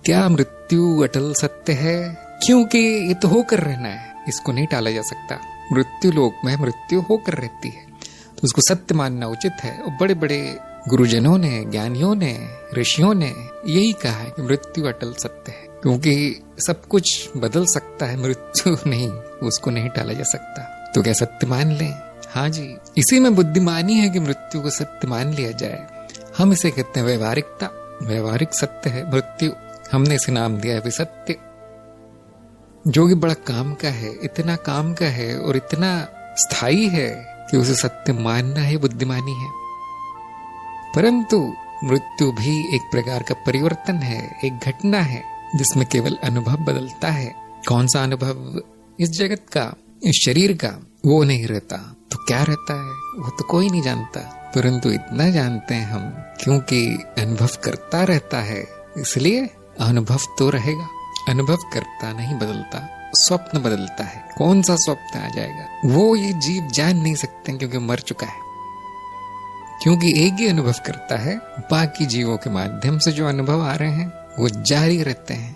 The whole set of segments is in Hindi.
क्या मृत्यु अटल सत्य है? क्योंकि ये तो होकर रहना है, इसको नहीं टाला जा सकता। मृत्यु लोक में मृत्यु होकर रहती है, तो उसको सत्य मानना उचित है। और बड़े बड़े गुरुजनों ने, ज्ञानियों ने, ऋषियों ने यही कहा है कि मृत्यु अटल सत्य है, क्योंकि सब कुछ बदल सकता है, मृत्यु नहीं, उसको नहीं टाला जा सकता। तो क्या सत्य मान लें? हाँ जी, इसी में बुद्धिमानी है कि मृत्यु को सत्य मान लिया जाए। हम इसे कहते हैं व्यवहारिकता। व्यवहारिक सत्य है मृत्यु, हमने इसे नाम दिया है विसत्य, जो कि बड़ा काम का है, इतना काम का है और इतना स्थायी है कि उसे सत्य मानना ही बुद्धिमानी है। परंतु मृत्यु भी एक प्रकार का परिवर्तन है, एक घटना है जिसमें केवल अनुभव बदलता है। कौन सा अनुभव? इस जगत का, इस शरीर का, वो नहीं रहता। तो क्या रहता है? वो तो कोई नहीं जानता, परंतु इतना जानते हैं हम, क्योंकि अनुभव करता रहता है, इसलिए अनुभव तो रहेगा। अनुभव करता नहीं बदलता, स्वप्न बदलता है। कौन सा स्वप्न आ जाएगा वो ये जीव जान नहीं सकते, क्योंकि मर चुका है। क्योंकि एक ही अनुभव करता है, बाकी जीवों के माध्यम से जो अनुभव आ रहे हैं वो जारी रहते हैं।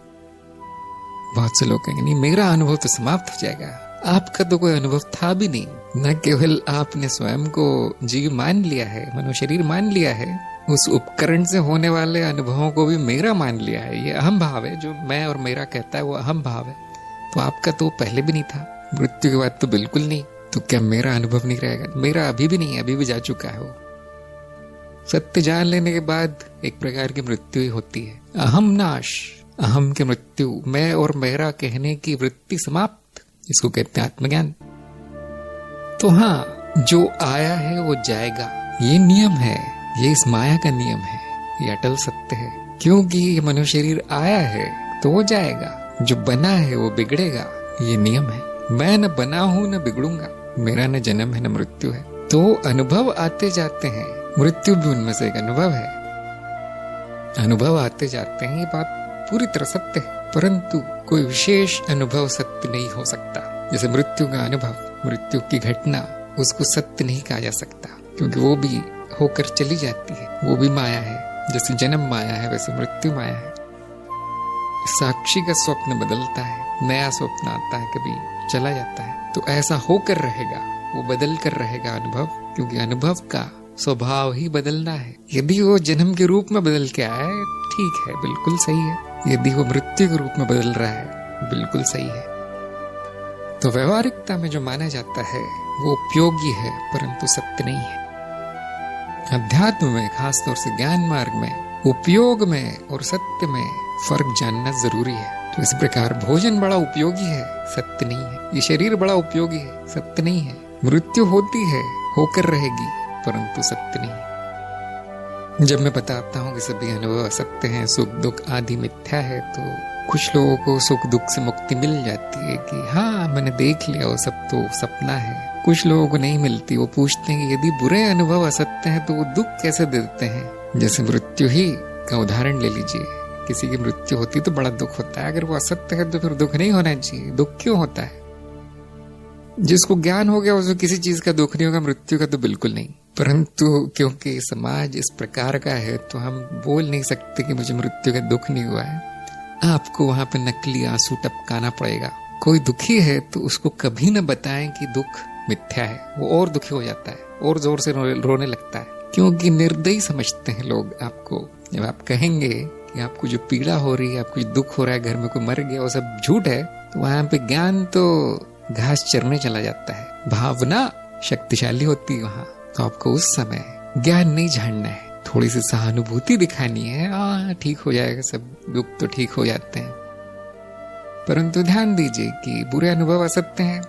बहुत से लोग कहेंगे नहीं, मेरा अनुभव तो समाप्त हो जाएगा। आपका तो कोई अनुभव था भी नहीं, न केवल आपने स्वयं को जीव मान लिया है, मनो शरीर मान लिया है, उस उपकरण से होने वाले अनुभवों को भी मेरा मान लिया है। ये अहम भाव है, जो मैं और मेरा कहता है वो अहम भाव है। तो आपका तो पहले भी नहीं था, मृत्यु के बाद तो बिल्कुल नहीं। तो क्या मेरा अनुभव नहीं रहेगा? मेरा अभी भी नहीं है, अभी भी जा चुका है वो। सत्य जान लेने के बाद एक प्रकार की मृत्यु ही होती है। अहम नाश, अहम की मृत्यु, मैं और मेरा कहने की वृत्ति समाप्त, इसको कहते हैं आत्मज्ञान। तो हाँ, जो आया है वो जाएगा, ये नियम है, ये इस माया का नियम है, ये अटल सत्य है। क्योंकि ये मनुष्य शरीर आया है तो वो जाएगा, जो बना है वो बिगड़ेगा, ये नियम है। मैं न बना हूं न बिगड़ूंगा, मेरा न जन्म है न मृत्यु है। तो अनुभव आते जाते हैं, मृत्यु भी उनमें से एक अनुभव है। अनुभव आते जाते हैं, ये बात पूरी तरह सत्य है। परंतु कोई विशेष अनुभव सत्य नहीं हो सकता। जैसे मृत्यु का अनुभव, मृत्यु की घटना, उसको सत्य नहीं कहा जा सकता, क्योंकि वो भी होकर चली जाती है, वो भी माया है। जैसे जन्म माया है, वैसे मृत्यु माया है। साक्षी का स्वप्न बदलता है, नया स्वप्न आता है, कभी चला जाता है। तो ऐसा होकर रहेगा, वो बदल कर रहेगा अनुभव, क्योंकि अनुभव का स्वभाव ही बदलना है। यदि वो जन्म के रूप में बदल के आए, ठीक है, बिल्कुल सही है। यदि वो मृत्यु के रूप में बदल रहा है, बिल्कुल सही है। तो व्यवहारिकता में जो माना जाता है वो उपयोगी है, परंतु सत्य नहीं है। अध्यात्म में, खासतौर से ज्ञान मार्ग में, उपयोग में और सत्य में फर्क जानना जरूरी है। तो इस प्रकार भोजन बड़ा उपयोगी है, सत्य नहीं है। ये शरीर बड़ा उपयोगी है, सत्य नहीं है। मृत्यु होती है, होकर रहेगी, परंतु सत्य नहीं है। जब मैं बताता हूँ कि सभी अनुभव असत्य हैं, सुख दुख आदि मिथ्या है, तो कुछ लोगों को सुख दुख से मुक्ति मिल जाती है कि हाँ, मैंने देख लिया, वो सब तो सपना है। कुछ लोगों को नहीं मिलती, वो पूछते हैं कि यदि बुरे अनुभव असत्य हैं तो वो दुख कैसे देते हैं। जैसे मृत्यु ही का उदाहरण ले लीजिए, किसी की मृत्यु होती तो बड़ा दुख होता है, अगर वो असत्य है तो फिर दुख नहीं होना चाहिए। दुख क्यों होता है? जिसको ज्ञान हो गया उसको किसी चीज का दुख नहीं होगा, मृत्यु का तो बिल्कुल नहीं। परंतु क्योंकि समाज इस प्रकार का है, तो हम बोल नहीं सकते कि मुझे मृत्यु का दुख नहीं हुआ है। आपको वहां पे नकली आंसू टपकाना पड़ेगा। कोई दुखी है तो उसको कभी न बताएं कि दुख मिथ्या है, वो और दुखी हो जाता है, और जोर से रोने लगता है, क्योंकि निर्दयी समझते हैं लोग आपको। जब आप कहेंगे कि आपको जो पीड़ा हो रही है, आपको जो दुख हो रहा है, घर में कोई मर गया, वो सब झूठ है, तो वहां पे ज्ञान तो घास चरने चला जाता है, भावना शक्तिशाली होती है वहां। तो आपको उस समय ज्ञान नहीं झाड़ना है, थोड़ी सी सहानुभूति दिखानी है। ठीक हो जाएगा, सब दुख तो ठीक हो जाते हैं। परंतु ध्यान दीजिए कि बुरे अनुभव असत्य हैं,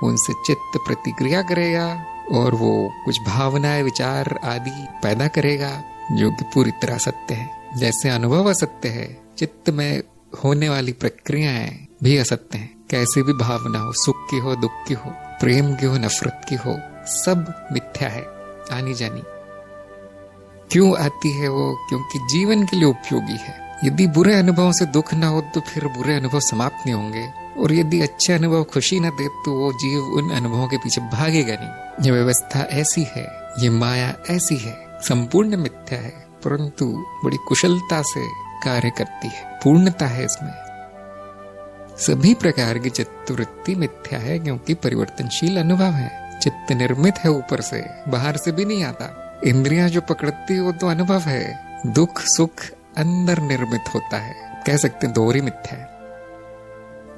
उनसे चित्त प्रतिक्रिया करेगा और वो कुछ भावनाएं, विचार आदि पैदा करेगा, जो कि पूरी तरह सत्य है। जैसे अनुभव असत्य है, चित्त में होने वाली प्रक्रियाएं भी असत्य हैं। कैसी भी भावना हो, सुख की हो, दुख की हो, प्रेम की हो, नफरत की हो, सब मिथ्या है, आनी जानी। क्यों आती है वो? क्योंकि जीवन के लिए उपयोगी है। यदि बुरे अनुभवों से दुख न हो तो फिर बुरे अनुभव समाप्त नहीं होंगे, और यदि अच्छे अनुभव खुशी न दे तो वो जीव उन अनुभवों के पीछे भागेगा नहीं। ये व्यवस्था ऐसी है, ये माया ऐसी है, संपूर्ण मिथ्या है, परंतु बड़ी कुशलता से कार्य करती है, पूर्णता है इसमें। सभी प्रकार की चित्तवृत्ति मिथ्या है, क्योंकि परिवर्तनशील अनुभव है। चित्त निर्मित है, ऊपर से, बाहर से भी नहीं आता। इंद्रियां जो पकड़ती है वो तो अनुभव है। दुख सुख अंदर निर्मित होता है, कह सकते हैं दोहरी मिथ्या है।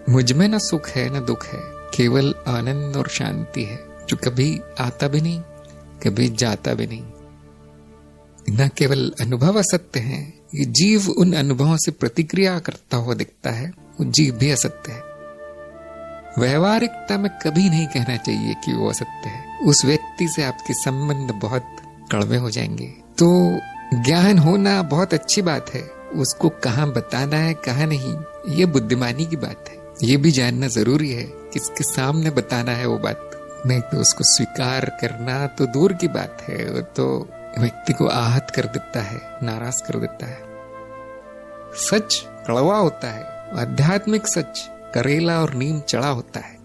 मुझ में न सुख है न दुख है, केवल आनंद और शांति है, जो कभी आता भी नहीं, कभी जाता भी नहीं। न केवल अनुभव असत्य है, ये जीव उन अनुभवों से प्रतिक्रिया करता हुआ दिखता है, वो जीव भी असत्य है। व्यवहारिकता में कभी नहीं कहना चाहिए कि वो असत्य है। उस व्यक्ति से आपके संबंध बहुत कड़वे हो जाएंगे। तो ज्ञान होना बहुत अच्छी बात है, उसको कहाँ बताना है कहाँ नहीं, ये बुद्धिमानी की बात है। ये भी जानना जरूरी है किसके सामने बताना है वो बात, नहीं तो उसको स्वीकार करना तो दूर की बात है, वो तो व्यक्ति को आहत कर देता है, नाराज कर देता है। सच कड़वा होता है, आध्यात्मिक सच करेला और नीम चढ़ा होता है।